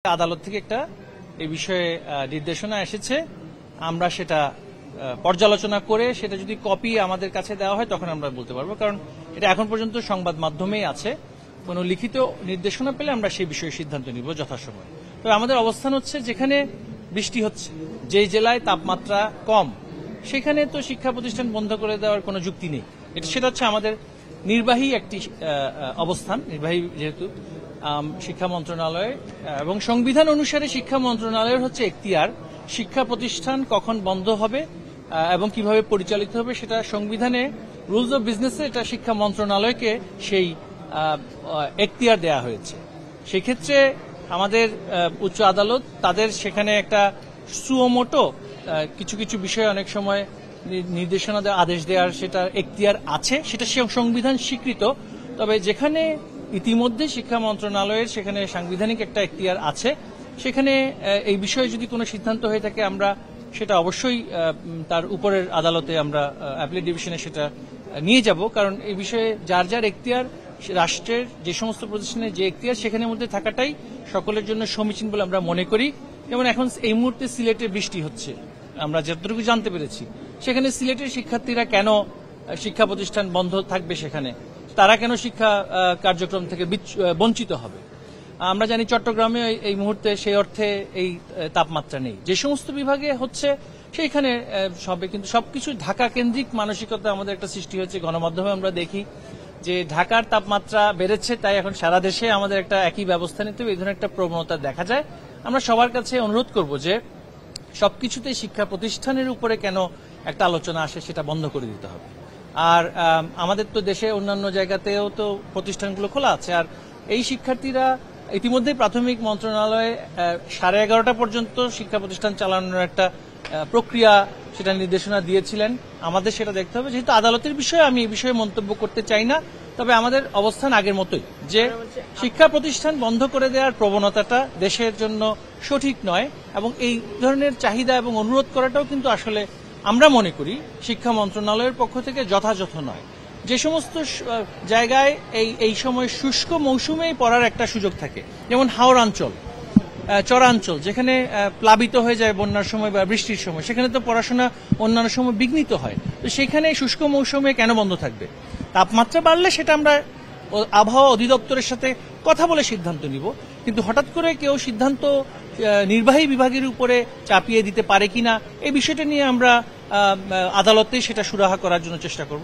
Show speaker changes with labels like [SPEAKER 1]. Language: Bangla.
[SPEAKER 1] আদালত থেকে একটা এই বিষয়ে নির্দেশনা এসেছে। আমরা সেটা পর্যালোচনা করে সেটা যদি কপি আমাদের কাছে দেওয়া হয় তখন আমরা বলতে পারবো, কারণ এটা এখন পর্যন্ত সংবাদ মাধ্যমেই আছে। কোনো লিখিত নির্দেশনা পেলে আমরা সেই বিষয়ে সিদ্ধান্ত নিব যথাসময়ে। তবে আমাদের অবস্থান হচ্ছে, যেখানে বৃষ্টি হচ্ছে, যে জেলায় তাপমাত্রা কম, সেখানে তো শিক্ষা প্রতিষ্ঠান বন্ধ করে দেওয়ার কোনো যুক্তি নেই। সেটা হচ্ছে আমাদের নির্বাহী একটি অবস্থান। নির্বাহী যেহেতু শিক্ষা মন্ত্রণালয় এবং সংবিধান অনুসারে শিক্ষা মন্ত্রণালয়ের হচ্ছে এখতিয়ার শিক্ষা প্রতিষ্ঠান কখন বন্ধ হবে এবং কিভাবে পরিচালিত হবে, সেটা সংবিধানে রুলস অফ বিজনেসে এটা শিক্ষা মন্ত্রণালয়কে সেই এখতিয়ার দেয়া হয়েছে। সেই ক্ষেত্রে আমাদের উচ্চ আদালত তাদের সেখানে একটা সুমোটো কিছু কিছু বিষয়ে অনেক সময় নির্দেশনা দেওয়া, আদেশ দেওয়ার সেটা এখতিয়ার আছে, সেটা সংবিধান স্বীকৃত। তবে যেখানে ইতিমধ্যে শিক্ষা মন্ত্রণালয়ের সেখানে সাংবিধানিক একটা এখতিয়ার আছে, সেখানে এই বিষয়ে যদি কোনো সিদ্ধান্ত হয়ে থাকে আমরা সেটা অবশ্যই তার উপরের আদালতে আমরা অ্যাপিলেট ডিভিশনে সেটা নিয়ে যাব। কারণ এই বিষয়ে যার যার এখতিয়ার, রাষ্ট্রের যে সমস্ত প্রতিষ্ঠানের যে এখতিয়ার, সেখানের মধ্যে থাকাটাই সকলের জন্য সমীচীন বলে আমরা মনে করি। যেমন এখন এই মুহূর্তে সিলেটে বৃষ্টি হচ্ছে, আমরা যতটুকু জানতে পেরেছি সেখানে সিলেটের শিক্ষার্থীরা কেন শিক্ষা প্রতিষ্ঠান বন্ধ থাকবে, সেখানে তারা কেন শিক্ষা কার্যক্রম থেকে বঞ্চিত হবে? আমরা জানি চট্টগ্রামে এই মুহূর্তে সেই অর্থে এই তাপমাত্রা নেই। যে সমস্ত বিভাগে হচ্ছে সেইখানে সবে, কিন্তু সবকিছু ঢাকা কেন্দ্রিক মানসিকতা আমাদের একটা সৃষ্টি হয়েছে। গণমাধ্যমে আমরা দেখি যে ঢাকার তাপমাত্রা বেড়েছে, তাই এখন সারা দেশে আমাদের একটা একই ব্যবস্থা নিতে হবে, এই ধরনের একটা প্রবণতা দেখা যায়। আমরা সবার কাছে অনুরোধ করব যে সবকিছুতে শিক্ষা প্রতিষ্ঠানের উপরে কেন একটা আলোচনা আসে, সেটা বন্ধ করে দিতে হবে। আর আমাদের তো দেশে অন্যান্য জায়গাতেও তো প্রতিষ্ঠানগুলো খোলা আছে। আর এই শিক্ষার্থীরা ইতিমধ্যে প্রাথমিক মন্ত্রণালয়ে 11:30 পর্যন্ত শিক্ষা প্রতিষ্ঠান চালানোর একটা প্রক্রিয়া, সেটা নির্দেশনা দিয়েছিলেন। আমাদের সেটা দেখতে হবে। যেহেতু আদালতের বিষয়ে আমি এই বিষয়ে মন্তব্য করতে চাই না, তবে আমাদের অবস্থান আগের মতোই, যে শিক্ষা প্রতিষ্ঠান বন্ধ করে দেওয়ার প্রবণতাটা দেশের জন্য সঠিক নয়, এবং এই ধরনের চাহিদা এবং অনুরোধ করাটাও কিন্তু আসলে আমরা মনে করি শিক্ষা মন্ত্রণালয়ের পক্ষ থেকে যথাযথ নয়। যে সমস্ত জায়গায় এই সময় শুষ্ক মৌসুমেই পড়ার একটা সুযোগ থাকে, যেমন হাওড়াঞ্চল, চরাঞ্চল, যেখানে প্লাবিত হয়ে যায় বন্যার সময় বা বৃষ্টির সময়, সেখানে তো পড়াশোনা অন্যান্য সময় বিঘ্নিত হয়। তো সেখানে শুষ্ক মৌসুমে কেন বন্ধ থাকবে? তাপমাত্রা বাড়লে সেটা আমরা আবহাওয়া অধিদপ্তরের সাথে কথা বলে সিদ্ধান্ত নিব, কিন্তু হঠাৎ করে কেউ সিদ্ধান্ত নির্বাহী বিভাগের উপরে চাপিয়ে দিতে পারে কিনা, এই বিষয়টা নিয়ে আমরা আদালতে সেটা সুরাহা করার জন্য চেষ্টা করব।